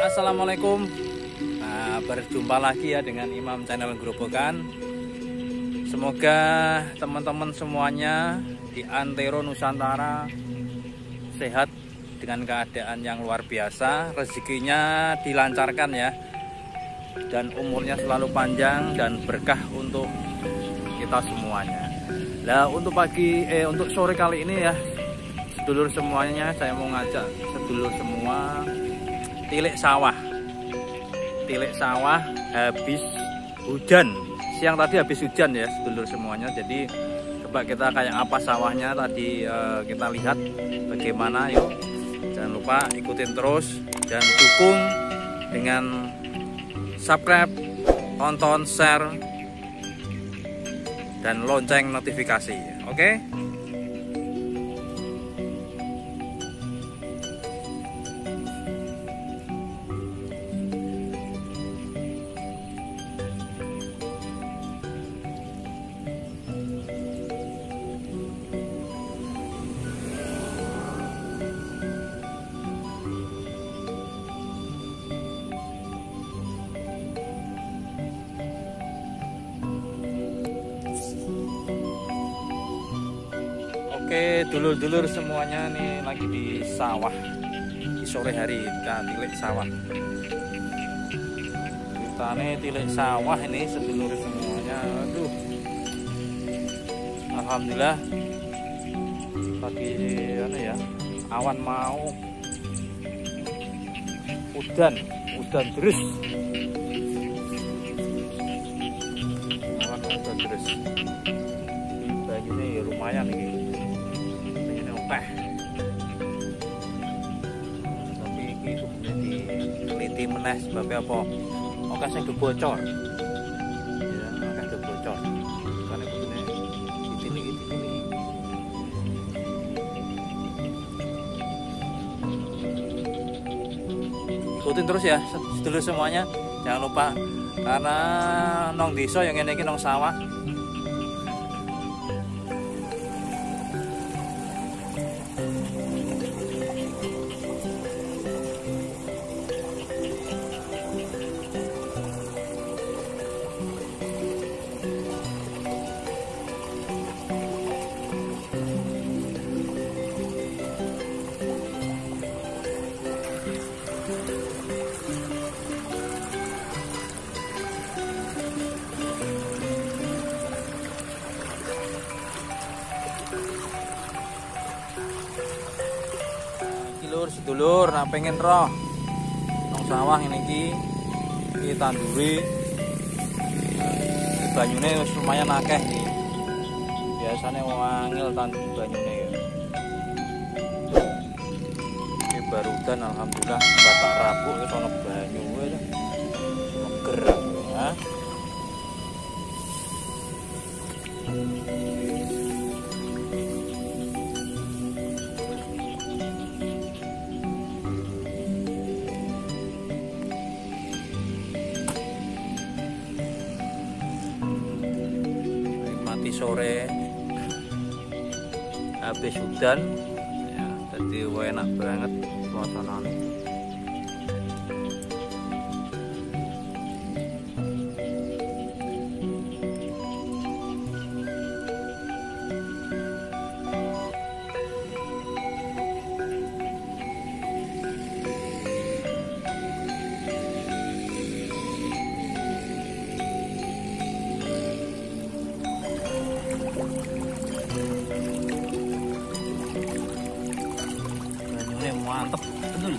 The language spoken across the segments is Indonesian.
Assalamualaikum. Berjumpa lagi ya dengan Imam Channel Gerobokan. Semoga teman-teman semuanya di antero Nusantara sehat dengan keadaan yang luar biasa, rezekinya dilancarkan ya, dan umurnya selalu panjang dan berkah untuk kita semuanya. Nah, untuk untuk sore kali ini ya, sedulur semuanya, saya mau ngajak sedulur semua tilik sawah habis hujan. Siang tadi habis hujan ya sedulur semuanya. Jadi coba kita kayak apa sawahnya tadi, kita lihat bagaimana. Yuk, jangan lupa ikutin terus dan dukung dengan subscribe, tonton, share, dan lonceng notifikasi. Oke? Oke, dulur-dulur semuanya nih lagi di sawah di sore hari, kita tilik sawah. Kita nih tilik sawah ini sedulur semuanya. Aduh, alhamdulillah pagi ya, awan mau udan terus. Awan udan terus. Ini ya lumayan nih. Tapi itu diteliti meneh sebabnya apa? Oke, sing bocor. Ya, oke bocor. Karena kudune ditiliki. Ikutin terus ya, sedulur semuanya. Jangan lupa, karena nong desa yang ngene iki nong sawah. Sedulur, nah pengen roh nong sawah ini iki tanduri banyune wis lumayan akeh nih. Biasane wong angel tandur banyune ya. Iki baru udan alhamdulillah, batak rabuk wis ana banyu wis. Seger ya. Sore habis hujan ya, jadi enak banget suasananya. Mantap betul.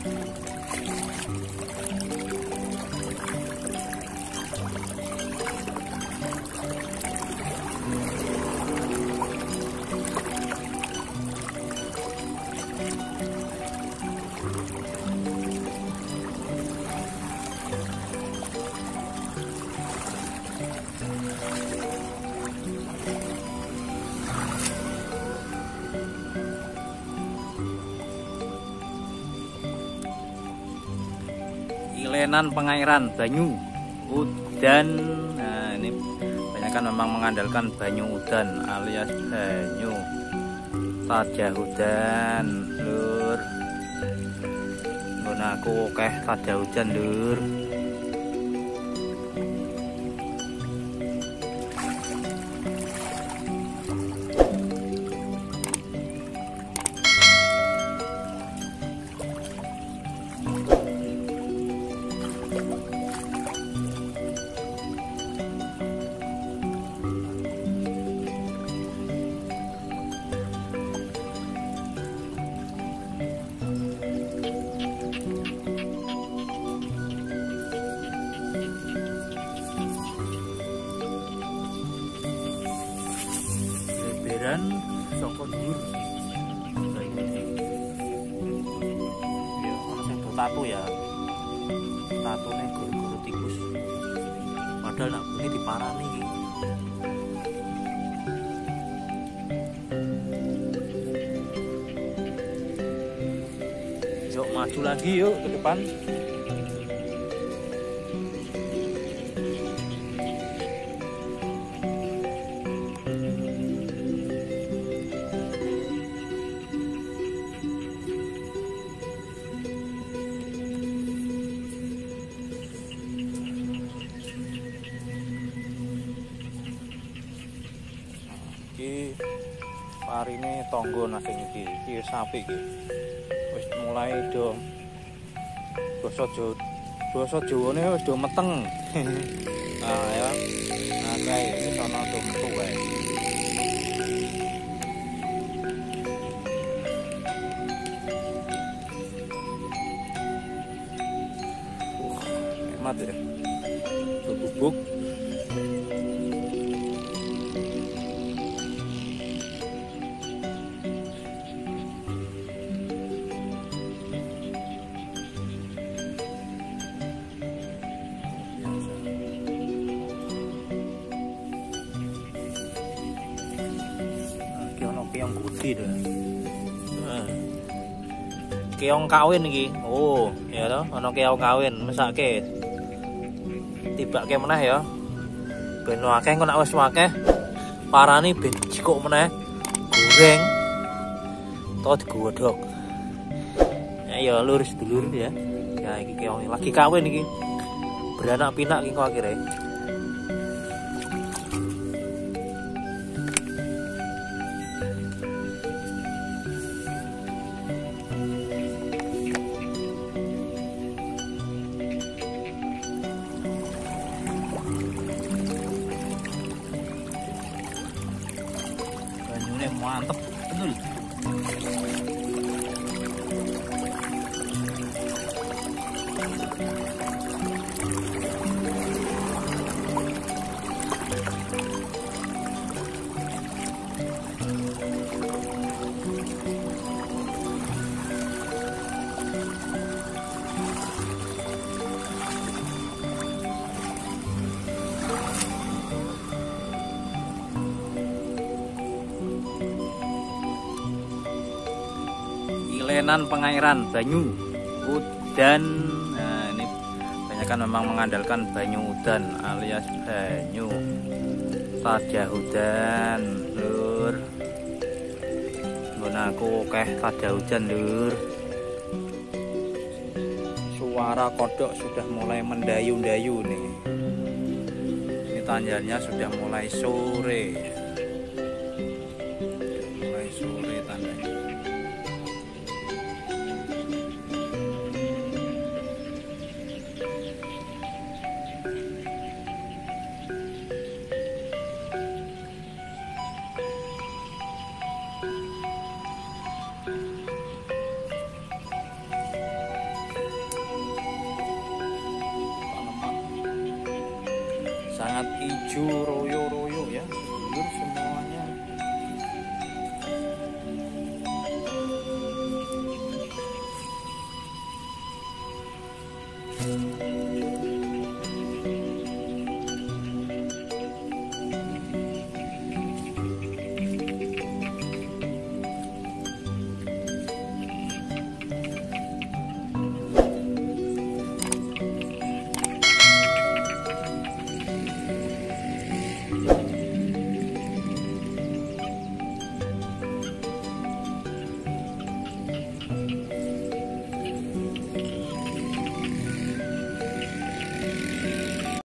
Ilenan pengairan banyu udan. Nah, ini kebanyakan memang mengandalkan banyu udan alias banyu saja hujan lur. Aku oke saja hujan lur. Dan soko dhuwur ya ono sing tato ya tatone guru-guru tikus padahal nak bunyi diparani iki. Yuk maju lagi yuk ke depan. Iki parine tangga nang sing iki sapi iki. Wis mulai do basa Jawane wis do meteng. Ah ya. Nah kae wis ana do metu wae. Hemat ya. Bubuk. Keong putih deh. Keong kawin iki. Oh, ya toh, ana keong kawin mesake. Tibake meneh ya. Ben akeh engko nek wis akeh parani ben jikuk meneh. Goreng. Tot digodhog. Ya lurus dulur ya. Ya iki keong lagi kawin iki. Beranak pinak iki kok akhire. Mantep betul. Ilenan pengairan banyu udan. Nah, ini kebanyakan memang mengandalkan banyu udan alias banyu saja hujan lur. Aku oke saja hujan lur. Suara kodok sudah mulai mendayu-dayu nih. Ini tandanya sudah mulai sore. Mulai sore tandanya. Sangat hijau royo-royo ya, dulur semuanya.